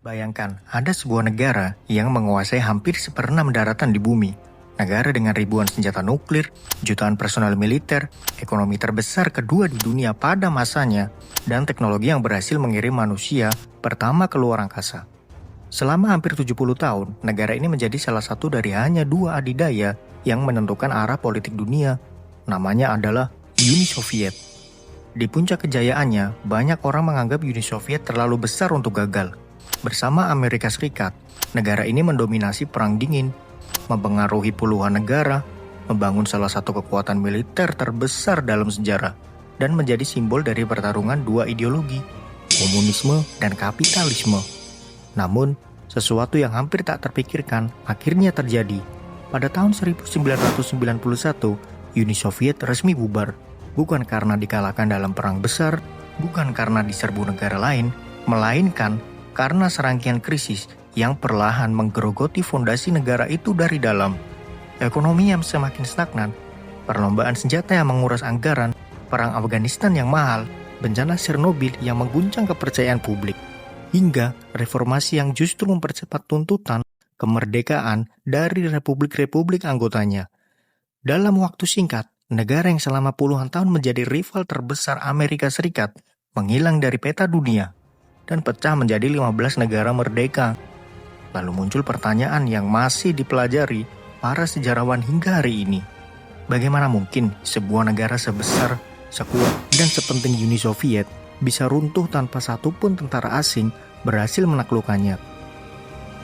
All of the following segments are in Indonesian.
Bayangkan, ada sebuah negara yang menguasai hampir seperenam daratan di bumi. Negara dengan ribuan senjata nuklir, jutaan personel militer, ekonomi terbesar kedua di dunia pada masanya, dan teknologi yang berhasil mengirim manusia pertama ke luar angkasa. Selama hampir 70 tahun, negara ini menjadi salah satu dari hanya dua adidaya yang menentukan arah politik dunia. Namanya adalah Uni Soviet. Di puncak kejayaannya, banyak orang menganggap Uni Soviet terlalu besar untuk gagal. Bersama Amerika Serikat, negara ini mendominasi Perang Dingin, mempengaruhi puluhan negara, membangun salah satu kekuatan militer terbesar dalam sejarah, dan menjadi simbol dari pertarungan dua ideologi, komunisme dan kapitalisme. Namun, sesuatu yang hampir tak terpikirkan akhirnya terjadi. Pada tahun 1991, Uni Soviet resmi bubar, bukan karena dikalahkan dalam perang besar, bukan karena diserbu negara lain, melainkan karena serangkaian krisis yang perlahan menggerogoti fondasi negara itu dari dalam. Ekonomi yang semakin stagnan, perlombaan senjata yang menguras anggaran, perang Afghanistan yang mahal, bencana Chernobyl yang mengguncang kepercayaan publik, hingga reformasi yang justru mempercepat tuntutan kemerdekaan dari republik-republik anggotanya. Dalam waktu singkat, negara yang selama puluhan tahun menjadi rival terbesar Amerika Serikat menghilang dari peta dunia dan pecah menjadi 15 negara merdeka. Lalu muncul pertanyaan yang masih dipelajari para sejarawan hingga hari ini. Bagaimana mungkin sebuah negara sebesar, sekuat, dan sepenting Uni Soviet bisa runtuh tanpa satupun tentara asing berhasil menaklukkannya?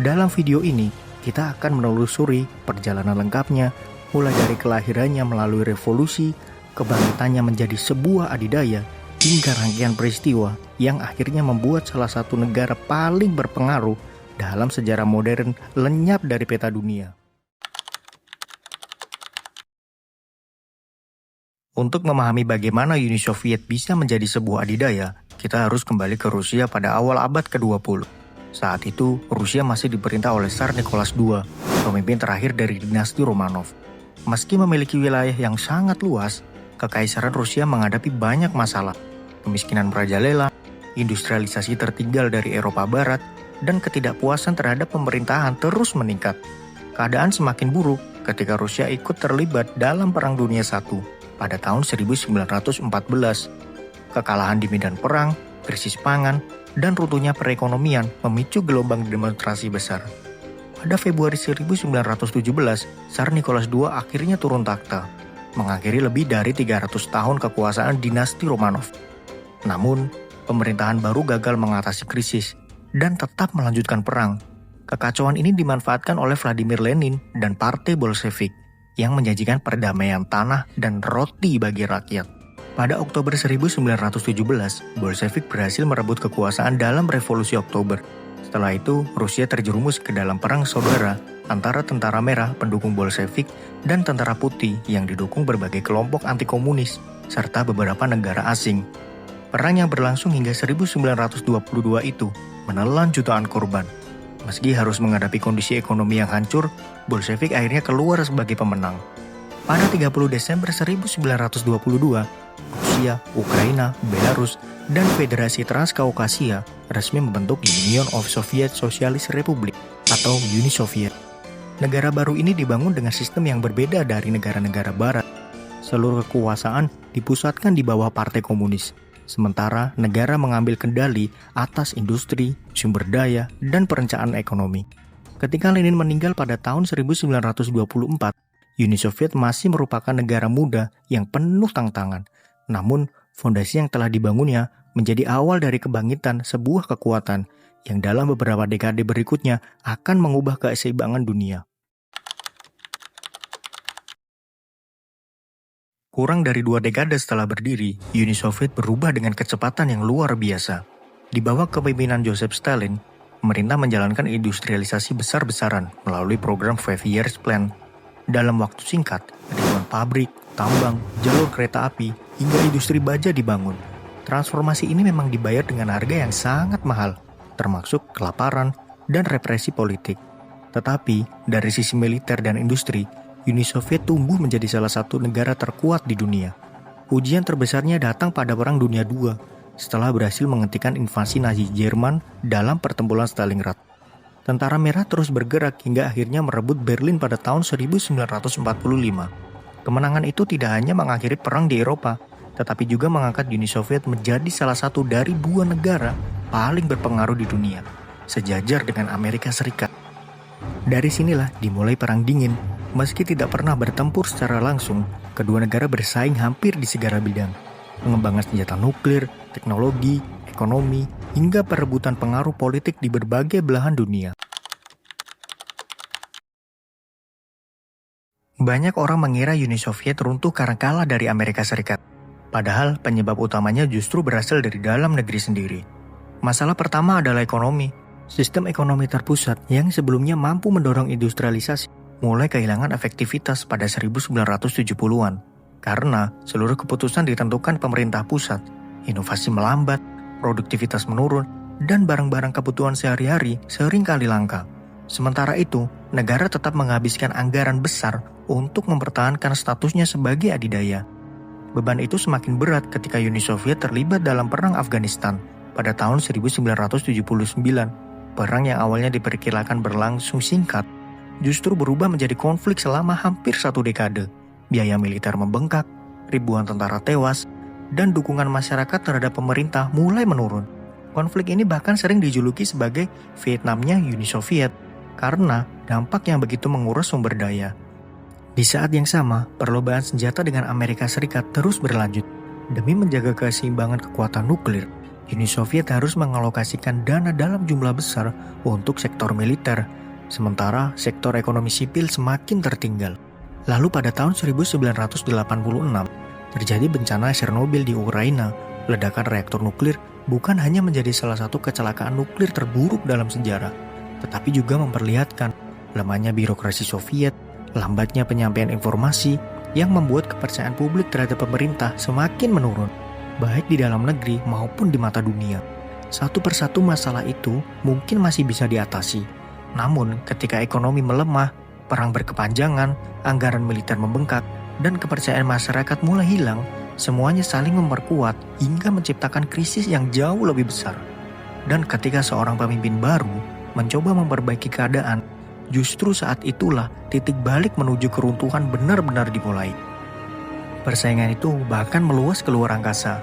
Dalam video ini, kita akan menelusuri perjalanan lengkapnya, mulai dari kelahirannya melalui revolusi, kebangkitannya menjadi sebuah adidaya, hingga rangkaian peristiwa yang akhirnya membuat salah satu negara paling berpengaruh dalam sejarah modern lenyap dari peta dunia. Untuk memahami bagaimana Uni Soviet bisa menjadi sebuah adidaya, kita harus kembali ke Rusia pada awal abad ke-20. Saat itu, Rusia masih diperintah oleh Tsar Nicholas II, pemimpin terakhir dari dinasti Romanov. Meski memiliki wilayah yang sangat luas, Kekaisaran Rusia menghadapi banyak masalah. Kemiskinan merajalela, industrialisasi tertinggal dari Eropa Barat, dan ketidakpuasan terhadap pemerintahan terus meningkat. Keadaan semakin buruk ketika Rusia ikut terlibat dalam Perang Dunia I pada tahun 1914. Kekalahan di medan perang, krisis pangan, dan runtuhnya perekonomian memicu gelombang demonstrasi besar. Pada Februari 1917, Tsar Nicholas II akhirnya turun takhta, mengakhiri lebih dari 300 tahun kekuasaan dinasti Romanov. Namun, pemerintahan baru gagal mengatasi krisis dan tetap melanjutkan perang. Kekacauan ini dimanfaatkan oleh Vladimir Lenin dan Partai Bolshevik yang menjanjikan perdamaian tanah dan roti bagi rakyat. Pada Oktober 1917, Bolshevik berhasil merebut kekuasaan dalam Revolusi Oktober. Setelah itu, Rusia terjerumus ke dalam perang saudara antara tentara merah pendukung Bolshevik dan tentara putih yang didukung berbagai kelompok anti-komunis serta beberapa negara asing. Perang yang berlangsung hingga 1922 itu menelan jutaan korban. Meski harus menghadapi kondisi ekonomi yang hancur, Bolshevik akhirnya keluar sebagai pemenang. Pada 30 Desember 1922, Rusia, Ukraina, Belarus, dan Federasi Transkaukasia resmi membentuk Union of Soviet Socialist Republic atau Uni Soviet. Negara baru ini dibangun dengan sistem yang berbeda dari negara-negara barat. Seluruh kekuasaan dipusatkan di bawah Partai Komunis. Sementara negara mengambil kendali atas industri, sumber daya, dan perencanaan ekonomi. Ketika Lenin meninggal pada tahun 1924, Uni Soviet masih merupakan negara muda yang penuh tantangan. Namun, fondasi yang telah dibangunnya menjadi awal dari kebangkitan sebuah kekuatan yang dalam beberapa dekade berikutnya akan mengubah keseimbangan dunia. Kurang dari 2 dekade setelah berdiri, Uni Soviet berubah dengan kecepatan yang luar biasa. Di bawah kepemimpinan Joseph Stalin, pemerintah menjalankan industrialisasi besar-besaran melalui program Five Years Plan. Dalam waktu singkat, ribuan pabrik, tambang, jalur kereta api, hingga industri baja dibangun. Transformasi ini memang dibayar dengan harga yang sangat mahal, termasuk kelaparan dan represi politik. Tetapi, dari sisi militer dan industri, Uni Soviet tumbuh menjadi salah satu negara terkuat di dunia. Ujian terbesarnya datang pada Perang Dunia II. setelah berhasil menghentikan invasi Nazi Jerman dalam pertempuran Stalingrad. Tentara Merah terus bergerak hingga akhirnya merebut Berlin pada tahun 1945. Kemenangan itu tidak hanya mengakhiri perang di Eropa, tetapi juga mengangkat Uni Soviet menjadi salah satu dari dua negara paling berpengaruh di dunia, sejajar dengan Amerika Serikat. Dari sinilah dimulai Perang Dingin. Meski tidak pernah bertempur secara langsung, kedua negara bersaing hampir di segala bidang. Pengembangan senjata nuklir, teknologi, ekonomi, hingga perebutan pengaruh politik di berbagai belahan dunia. Banyak orang mengira Uni Soviet runtuh karena kalah dari Amerika Serikat. Padahal penyebab utamanya justru berasal dari dalam negeri sendiri. Masalah pertama adalah ekonomi. Sistem ekonomi terpusat yang sebelumnya mampu mendorong industrialisasi mulai kehilangan efektivitas pada 1970-an. Karena seluruh keputusan ditentukan pemerintah pusat, inovasi melambat, produktivitas menurun, dan barang-barang kebutuhan sehari-hari sering kali langka. Sementara itu, negara tetap menghabiskan anggaran besar untuk mempertahankan statusnya sebagai adidaya. Beban itu semakin berat ketika Uni Soviet terlibat dalam Perang Afghanistan pada tahun 1979. Perang yang awalnya diperkirakan berlangsung singkat, justru berubah menjadi konflik selama hampir 1 dekade. Biaya militer membengkak, ribuan tentara tewas, dan dukungan masyarakat terhadap pemerintah mulai menurun. Konflik ini bahkan sering dijuluki sebagai Vietnamnya Uni Soviet, karena dampak yang begitu menguras sumber daya. Di saat yang sama, perlombaan senjata dengan Amerika Serikat terus berlanjut. Demi menjaga keseimbangan kekuatan nuklir, Uni Soviet harus mengalokasikan dana dalam jumlah besar untuk sektor militer, sementara sektor ekonomi sipil semakin tertinggal. Lalu pada tahun 1986, terjadi bencana Chernobyl di Ukraina. Ledakan reaktor nuklir bukan hanya menjadi salah satu kecelakaan nuklir terburuk dalam sejarah, tetapi juga memperlihatkan lemahnya birokrasi Soviet, lambatnya penyampaian informasi yang membuat kepercayaan publik terhadap pemerintah semakin menurun, baik di dalam negeri maupun di mata dunia. Satu persatu masalah itu mungkin masih bisa diatasi. Namun, ketika ekonomi melemah, perang berkepanjangan, anggaran militer membengkak, dan kepercayaan masyarakat mulai hilang, semuanya saling memperkuat hingga menciptakan krisis yang jauh lebih besar. Dan ketika seorang pemimpin baru mencoba memperbaiki keadaan, justru saat itulah titik balik menuju keruntuhan benar-benar dimulai. Persaingan itu bahkan meluas keluar angkasa.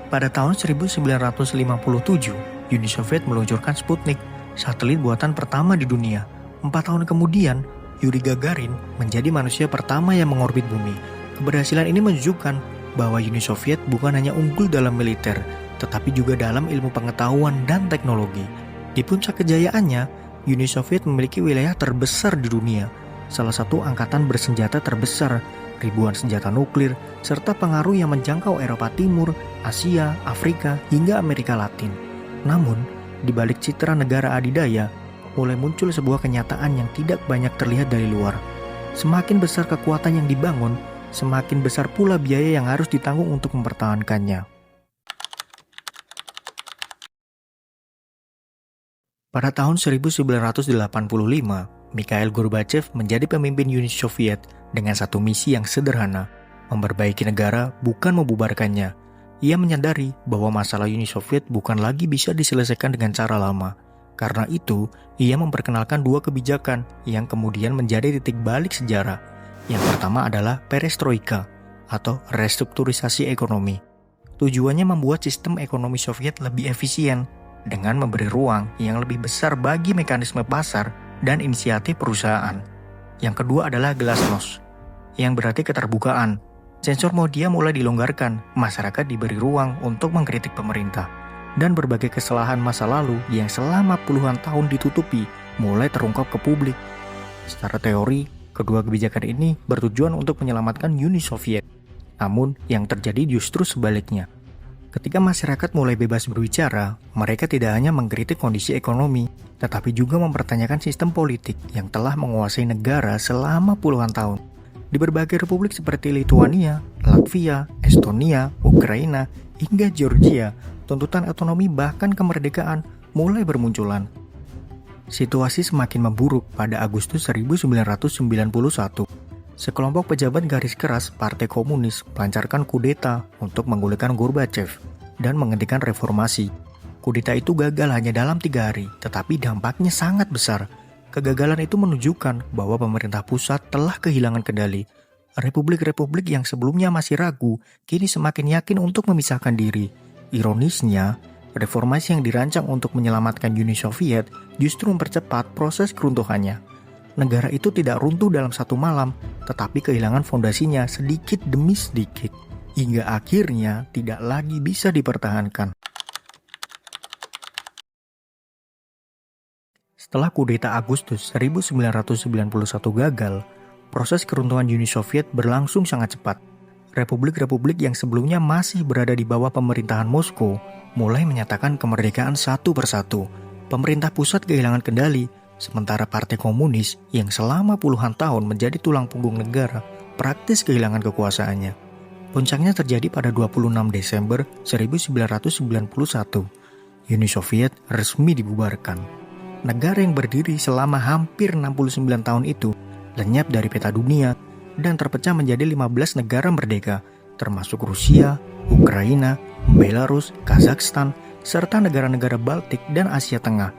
Pada tahun 1957, Uni Soviet meluncurkan Sputnik, satelit buatan pertama di dunia. 4 tahun kemudian, Yuri Gagarin menjadi manusia pertama yang mengorbit bumi. Keberhasilan ini menunjukkan bahwa Uni Soviet bukan hanya unggul dalam militer, tetapi juga dalam ilmu pengetahuan dan teknologi. Di puncak kejayaannya, Uni Soviet memiliki wilayah terbesar di dunia, salah satu angkatan bersenjata terbesar, ribuan senjata nuklir, serta pengaruh yang menjangkau Eropa Timur, Asia, Afrika, hingga Amerika Latin. Namun, di balik citra negara adidaya, mulai muncul sebuah kenyataan yang tidak banyak terlihat dari luar. Semakin besar kekuatan yang dibangun, semakin besar pula biaya yang harus ditanggung untuk mempertahankannya. Pada tahun 1985, Mikhail Gorbachev menjadi pemimpin Uni Soviet dengan satu misi yang sederhana, memperbaiki negara bukan membubarkannya. Ia menyadari bahwa masalah Uni Soviet bukan lagi bisa diselesaikan dengan cara lama. Karena itu, ia memperkenalkan dua kebijakan yang kemudian menjadi titik balik sejarah. Yang pertama adalah perestroika, atau restrukturisasi ekonomi. Tujuannya membuat sistem ekonomi Soviet lebih efisien, dengan memberi ruang yang lebih besar bagi mekanisme pasar dan inisiatif perusahaan. Yang kedua adalah glasnost, yang berarti keterbukaan. Sensor media mulai dilonggarkan, masyarakat diberi ruang untuk mengkritik pemerintah, dan berbagai kesalahan masa lalu yang selama puluhan tahun ditutupi mulai terungkap ke publik. Secara teori, kedua kebijakan ini bertujuan untuk menyelamatkan Uni Soviet. Namun, yang terjadi justru sebaliknya. Ketika masyarakat mulai bebas berbicara, mereka tidak hanya mengkritik kondisi ekonomi, tetapi juga mempertanyakan sistem politik yang telah menguasai negara selama puluhan tahun. Di berbagai republik seperti Lituania, Latvia, Estonia, Ukraina, hingga Georgia, tuntutan otonomi bahkan kemerdekaan mulai bermunculan. Situasi semakin memburuk pada Agustus 1991. Sekelompok pejabat garis keras Partai Komunis melancarkan kudeta untuk menggulingkan Gorbachev. dan menghentikan reformasi. Kudeta itu gagal hanya dalam 3 hari, tetapi dampaknya sangat besar. Kegagalan itu menunjukkan bahwa pemerintah pusat telah kehilangan kendali. Republik-republik yang sebelumnya masih ragu, kini semakin yakin untuk memisahkan diri. Ironisnya, reformasi yang dirancang untuk menyelamatkan Uni Soviet justru mempercepat proses keruntuhannya. Negara itu tidak runtuh dalam satu malam, tetapi kehilangan fondasinya sedikit demi sedikit, hingga akhirnya tidak lagi bisa dipertahankan. Setelah kudeta Agustus 1991 gagal, proses keruntuhan Uni Soviet berlangsung sangat cepat. Republik-republik yang sebelumnya masih berada di bawah pemerintahan Moskow mulai menyatakan kemerdekaan satu persatu. Pemerintah pusat kehilangan kendali, sementara Partai Komunis yang selama puluhan tahun menjadi tulang punggung negara praktis kehilangan kekuasaannya. Puncaknya terjadi pada 26 Desember 1991. Uni Soviet resmi dibubarkan. Negara yang berdiri selama hampir 69 tahun itu lenyap dari peta dunia dan terpecah menjadi 15 negara merdeka, termasuk Rusia, Ukraina, Belarus, Kazakhstan, serta negara-negara Baltik dan Asia Tengah.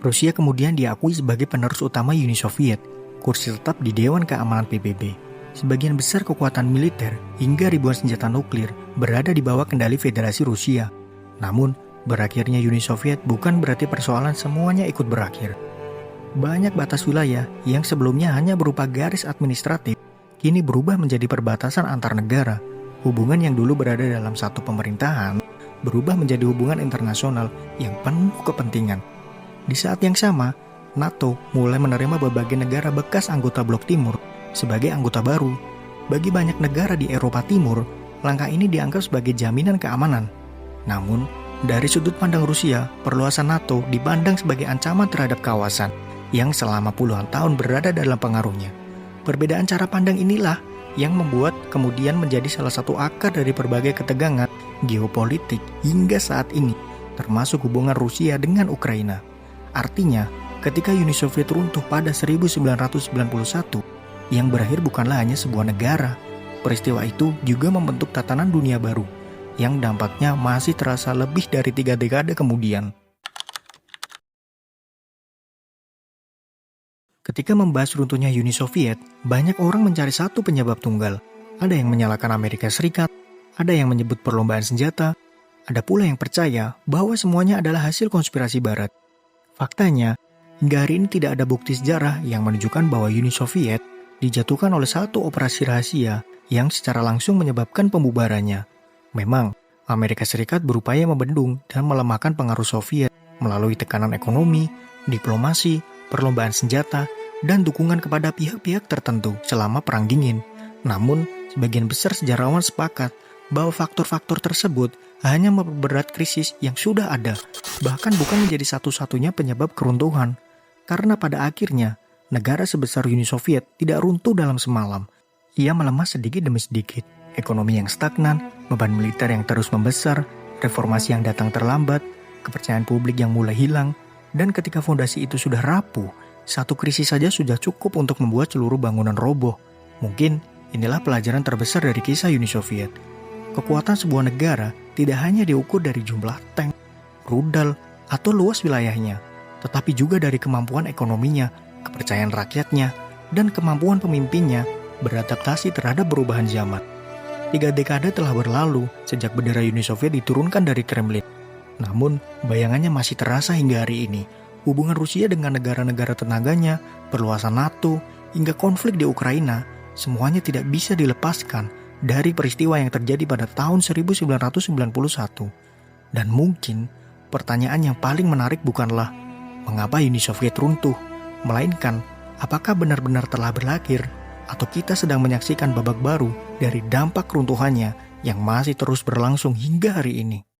Rusia kemudian diakui sebagai penerus utama Uni Soviet, kursi tetap di Dewan Keamanan PBB. Sebagian besar kekuatan militer hingga ribuan senjata nuklir berada di bawah kendali Federasi Rusia. Namun, berakhirnya Uni Soviet bukan berarti persoalan semuanya ikut berakhir. Banyak batas wilayah yang sebelumnya hanya berupa garis administratif, kini berubah menjadi perbatasan antar negara. Hubungan yang dulu berada dalam satu pemerintahan, berubah menjadi hubungan internasional yang penuh kepentingan. Di saat yang sama, NATO mulai menerima berbagai negara bekas anggota Blok Timur sebagai anggota baru. Bagi banyak negara di Eropa Timur, langkah ini dianggap sebagai jaminan keamanan. Namun, dari sudut pandang Rusia, perluasan NATO dipandang sebagai ancaman terhadap kawasan yang selama puluhan tahun berada dalam pengaruhnya. Perbedaan cara pandang inilah yang membuat kemudian menjadi salah satu akar dari berbagai ketegangan geopolitik hingga saat ini, termasuk hubungan Rusia dengan Ukraina. Artinya, ketika Uni Soviet runtuh pada 1991, yang berakhir bukanlah hanya sebuah negara. Peristiwa itu juga membentuk tatanan dunia baru, yang dampaknya masih terasa lebih dari 3 dekade kemudian. Ketika membahas runtuhnya Uni Soviet, banyak orang mencari satu penyebab tunggal. Ada yang menyalahkan Amerika Serikat, ada yang menyebut perlombaan senjata, ada pula yang percaya bahwa semuanya adalah hasil konspirasi Barat. Faktanya, hingga hari ini tidak ada bukti sejarah yang menunjukkan bahwa Uni Soviet dijatuhkan oleh satu operasi rahasia yang secara langsung menyebabkan pembubarannya. Memang, Amerika Serikat berupaya membendung dan melemahkan pengaruh Soviet melalui tekanan ekonomi, diplomasi, perlombaan senjata, dan dukungan kepada pihak-pihak tertentu selama Perang Dingin. Namun, sebagian besar sejarawan sepakat bahwa faktor-faktor tersebut hanya memperberat krisis yang sudah ada, bahkan bukan menjadi satu-satunya penyebab keruntuhan. Karena pada akhirnya, negara sebesar Uni Soviet tidak runtuh dalam semalam. Ia melemah sedikit demi sedikit. Ekonomi yang stagnan, beban militer yang terus membesar, reformasi yang datang terlambat, kepercayaan publik yang mulai hilang, dan ketika fondasi itu sudah rapuh, satu krisis saja sudah cukup untuk membuat seluruh bangunan roboh. Mungkin inilah pelajaran terbesar dari kisah Uni Soviet. Kekuatan sebuah negara tidak hanya diukur dari jumlah tank, rudal, atau luas wilayahnya, tetapi juga dari kemampuan ekonominya, kepercayaan rakyatnya, dan kemampuan pemimpinnya beradaptasi terhadap perubahan zaman. 3 dekade telah berlalu sejak bendera Uni Soviet diturunkan dari Kremlin. Namun, bayangannya masih terasa hingga hari ini. Hubungan Rusia dengan negara-negara tetangganya, perluasan NATO, hingga konflik di Ukraina, semuanya tidak bisa dilepaskan dari peristiwa yang terjadi pada tahun 1991. Dan mungkin, pertanyaan yang paling menarik bukanlah mengapa Uni Soviet runtuh, melainkan apakah benar-benar telah berakhir, atau kita sedang menyaksikan babak baru dari dampak keruntuhannya yang masih terus berlangsung hingga hari ini.